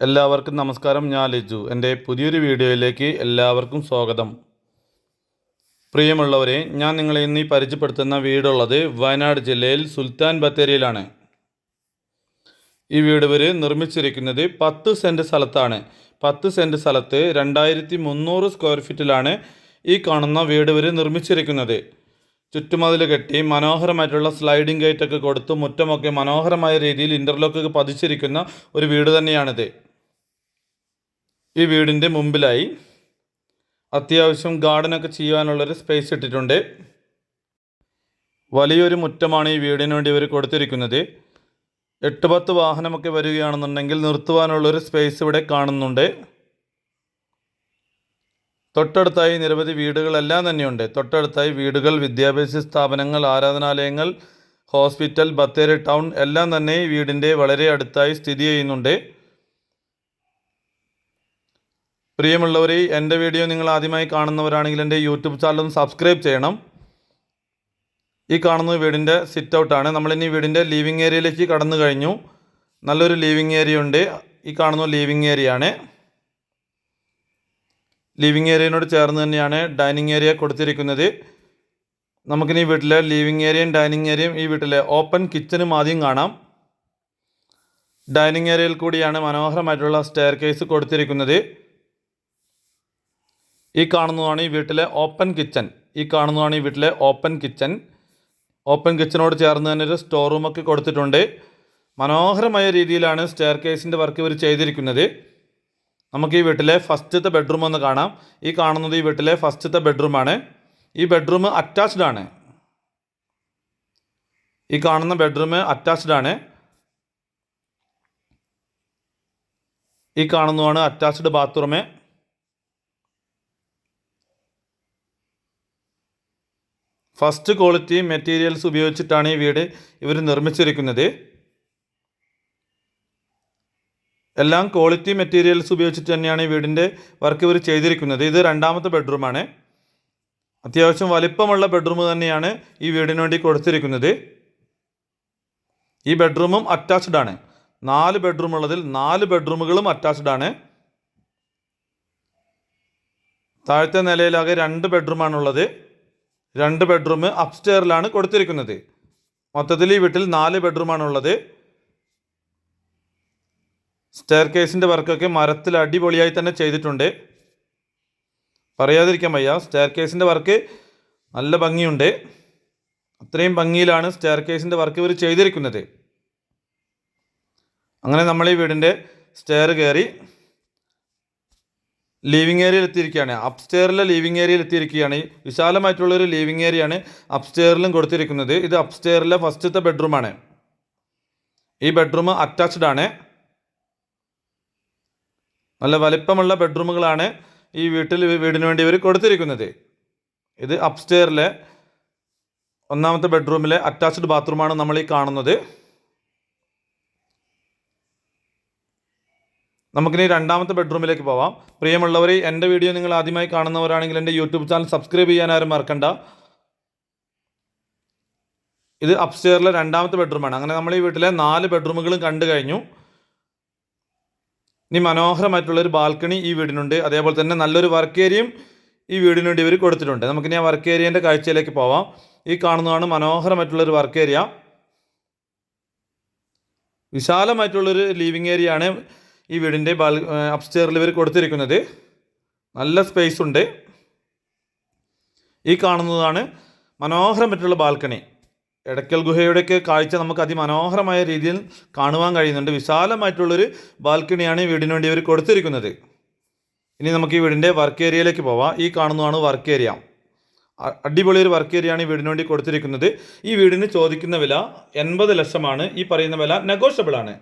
എല്ലാവർക്കും നമസ്കാരം. ഞാൻ ലിജു. എൻ്റെ പുതിയൊരു വീഡിയോയിലേക്ക് എല്ലാവർക്കും സ്വാഗതം. പ്രിയമുള്ളവരെ, ഞാൻ നിങ്ങളെ ഇന്ന് പരിചയപ്പെടുത്തുന്ന വീടുള്ളത് വയനാട് ജില്ലയിൽ സുൽത്താൻ ബത്തേരിയിലാണ്. ഈ വീട് നിർമ്മിച്ചിരിക്കുന്നത് 10 സെൻറ്റ് സ്ഥലത്താണ്. 10 സെൻറ്റ് സ്ഥലത്ത് 2300 സ്ക്വയർ ഫീറ്റിലാണ് ഈ കാണുന്ന വീട് നിർമ്മിച്ചിരിക്കുന്നത്. ചുറ്റുമതിൽ കെട്ടി മനോഹരമായിട്ടുള്ള സ്ലൈഡിംഗ് ഗേറ്റൊക്കെ കൊടുത്ത് മുറ്റമൊക്കെ മനോഹരമായ രീതിയിൽ ഇൻ്റർലോക്കൊക്കെ പതിച്ചിരിക്കുന്ന ഒരു വീട് തന്നെയാണിത്. ഈ വീടിൻ്റെ മുമ്പിലായി അത്യാവശ്യം ഗാർഡനൊക്കെ ചെയ്യാനുള്ളൊരു സ്പേസ് ഇട്ടിട്ടുണ്ട്. വലിയൊരു മുറ്റമാണ് ഈ വീടിന് വേണ്ടി ഇവർ കൊടുത്തിരിക്കുന്നത്. 8-10 വാഹനമൊക്കെ വരികയാണെന്നുണ്ടെങ്കിൽ നിർത്തുവാനുള്ളൊരു സ്പേസ് ഇവിടെ കാണുന്നുണ്ട്. തൊട്ടടുത്തായി നിരവധി വീടുകളെല്ലാം തന്നെയുണ്ട്. തൊട്ടടുത്തായി വീടുകൾ, വിദ്യാഭ്യാസ സ്ഥാപനങ്ങൾ, ആരാധനാലയങ്ങൾ, ഹോസ്പിറ്റൽ, ബത്തേരി ടൗൺ എല്ലാം തന്നെ ഈ വീടിൻ്റെ വളരെ അടുത്തായി സ്ഥിതി ചെയ്യുന്നുണ്ട്. പ്രിയമുള്ളവരെ, എൻ്റെ വീഡിയോ നിങ്ങൾ ആദ്യമായി കാണുന്നവരാണെങ്കിൽ എൻ്റെ യൂട്യൂബ് ചാനൽ ഒന്ന് സബ്സ്ക്രൈബ് ചെയ്യണം. ഈ കാണുന്ന വീടിൻ്റെ സിറ്റ് ഔട്ടാണ്. നമ്മളിനി വീടിൻ്റെ ലിവിങ് ഏരിയയിലേക്ക് കടന്നു കഴിഞ്ഞു. നല്ലൊരു ലിവിങ് ഏരിയ ഉണ്ട്. ഈ കാണുന്ന ലിവിങ് ഏരിയ ആണ്. ലിവിങ് ഏരിയയോട് ചേർന്ന് തന്നെയാണ് ഡൈനിങ് ഏരിയ കൊടുത്തിരിക്കുന്നത്. നമുക്കിനി വീട്ടിലെ ലിവിങ് ഏരിയയും ഡൈനിങ് ഏരിയയും ഈ വീട്ടിലെ ഓപ്പൺ കിച്ചനും ആദ്യം കാണാം. ഡൈനിങ് ഏരിയയിൽ കൂടിയാണ് മനോഹരമായിട്ടുള്ള സ്റ്റെയർ കേസ് കൊടുത്തിരിക്കുന്നത്. ഈ കാണുന്നതാണ് ഈ വീട്ടിലെ ഓപ്പൺ കിച്ചൺ. ഓപ്പൺ കിച്ചനോട് ചേർന്ന് തന്നെ ഒരു സ്റ്റോർ റൂമൊക്കെ കൊടുത്തിട്ടുണ്ട്. മനോഹരമായ രീതിയിലാണ് സ്റ്റെയർ കേസിൻ്റെ വർക്ക് ഇവർ ചെയ്തിരിക്കുന്നത്. നമുക്ക് ഈ വീട്ടിലെ ഫസ്റ്റത്തെ ബെഡ്റൂം ഒന്ന് കാണാം. ഈ കാണുന്നത് ഈ വീട്ടിലെ ഫസ്റ്റത്തെ ബെഡ്റൂമാണ്. ഈ ബെഡ്റൂം അറ്റാച്ച്ഡ് ആണ്. ഈ കാണുന്ന ബെഡ്റൂം അറ്റാച്ച്ഡ് ആണ്. ഈ കാണുന്നതാണ് attached bathroom. First quality materials ഉപയോഗിച്ചിട്ടാണ് ഈ വീട് ഇവർ നിർമ്മിച്ചിരിക്കുന്നത്. എല്ലാം ക്വാളിറ്റി മെറ്റീരിയൽസ് ഉപയോഗിച്ചിട്ട് തന്നെയാണ് ഈ വീടിൻ്റെ വർക്ക് ഇവർ ചെയ്തിരിക്കുന്നത്. ഇത് രണ്ടാമത്തെ ബെഡ്റൂമാണ്. അത്യാവശ്യം വലിപ്പമുള്ള ബെഡ്റൂം തന്നെയാണ് ഈ വീടിന് വേണ്ടി കൊടുത്തിരിക്കുന്നത്. ഈ ബെഡ്റൂമും അറ്റാച്ച്ഡ് ആണ്. 4 ബെഡ്റൂം ഉള്ളതിൽ 4 ബെഡ്റൂമുകളും അറ്റാച്ച്ഡ് ആണ്. താഴത്തെ നിലയിലാകെ 2 ബെഡ്റൂമാണുള്ളത്. 2 ബെഡ്റൂം അപ്സ്റ്റെയറിലാണ് കൊടുത്തിരിക്കുന്നത്. മൊത്തത്തിൽ ഈ വീട്ടിൽ 4 ബെഡ്റൂമാണുള്ളത്. സ്റ്റെയർ കേസിൻ്റെ വർക്കൊക്കെ മരത്തിൽ അടിപൊളിയായി തന്നെ ചെയ്തിട്ടുണ്ട്. പറയാതിരിക്കാൻ വയ്യ, സ്റ്റെയർ കേസിൻ്റെ വർക്ക് നല്ല ഭംഗിയുണ്ട്. അത്രയും ഭംഗിയിലാണ് സ്റ്റെയർ കേസിൻ്റെ വർക്ക് ഇവർ ചെയ്തിരിക്കുന്നത്. അങ്ങനെ നമ്മൾ ഈ വീടിൻ്റെ സ്റ്റെയർ കയറി ലിവിങ് ഏരിയയിൽ എത്തിയിരിക്കുകയാണ്. അപ്സ്റ്റെയറിലെ ലിവിങ് ഏരിയയിൽ എത്തിയിരിക്കുകയാണ്. വിശാലമായിട്ടുള്ളൊരു ലിവിങ് ഏരിയയാണ് അപ്സ്റ്റെയറിലും കൊടുത്തിരിക്കുന്നത്. ഇത് അപ്സ്റ്റെയറിലെ ഫസ്റ്റത്തെ ബെഡ്റൂമാണ്. ഈ ബെഡ്റൂം അറ്റാച്ച്ഡ് ആണ്. നല്ല വലിപ്പമുള്ള ബെഡ്റൂമുകളാണ് ഈ വീടിന് വേണ്ടി ഇവർ കൊടുത്തിരിക്കുന്നത്. ഇത് അപ്സ്റ്റെയറിലെ ഒന്നാമത്തെ ബെഡ്റൂമിലെ അറ്റാച്ച്ഡ് ബാത്റൂമാണ് നമ്മൾ ഈ കാണുന്നത്. നമുക്കിനി രണ്ടാമത്തെ ബെഡ്റൂമിലേക്ക് പോവാം. പ്രിയമുള്ളവർ, എൻ്റെ വീഡിയോ നിങ്ങൾ ആദ്യമായി കാണുന്നവരാണെങ്കിൽ എൻ്റെ യൂട്യൂബ് ചാനൽ സബ്സ്ക്രൈബ് ചെയ്യാൻ ആരും മറക്കണ്ട. ഇത് അപ്സ്റ്റെയറിലെ രണ്ടാമത്തെ ബെഡ്റൂമാണ്. അങ്ങനെ നമ്മൾ ഈ വീട്ടിലെ 4 ബെഡ്റൂമുകളും കണ്ടു കഴിഞ്ഞു. ഇനി മനോഹരമായിട്ടുള്ളൊരു ബാൽക്കണി ഈ വീടിനുണ്ട്. അതേപോലെ തന്നെ നല്ലൊരു വർക്ക് ഏരിയയും ഈ വീടിന് വേണ്ടി ഇവർ കൊടുത്തിട്ടുണ്ട്. നമുക്കിനി ആ വർക്ക് ഏരിയൻ്റെ കാഴ്ചയിലേക്ക് പോവാം. ഈ കാണുന്നതാണ് മനോഹരമായിട്ടുള്ളൊരു വർക്ക് ഏരിയ. വിശാലമായിട്ടുള്ളൊരു ലിവിങ് ഏരിയ ആണ് ഈ വീടിൻ്റെ അപ്സ്റ്റെയറിൽ ഇവർ കൊടുത്തിരിക്കുന്നത്. നല്ല സ്പേസ് ഉണ്ട്. ഈ കാണുന്നതാണ് മനോഹരമായിട്ടുള്ള ബാൽക്കണി. എടക്കൽ ഗുഹയുടെയൊക്കെ കാഴ്ച നമുക്ക് അതിമനോഹരമായ രീതിയിൽ കാണുവാൻ കഴിയുന്നുണ്ട്. വിശാലമായിട്ടുള്ളൊരു ബാൽക്കണിയാണ് ഈ വീടിന് വേണ്ടി ഇവർ കൊടുത്തിരിക്കുന്നത്. ഇനി നമുക്ക് ഈ വീടിൻ്റെ വർക്ക് ഏരിയയിലേക്ക് പോവാം. ഈ കാണുന്നതാണ് വർക്ക് ഏരിയ. അടിപൊളി ഒരു വർക്ക് ഏരിയയാണ് ഈ വീടിന് വേണ്ടി കൊടുത്തിരിക്കുന്നത്. ഈ വീടിന് ചോദിക്കുന്ന വില 80 ലക്ഷമാണ്. ഈ പറയുന്ന വില നെഗോഷ്യബിൾ ആണ്.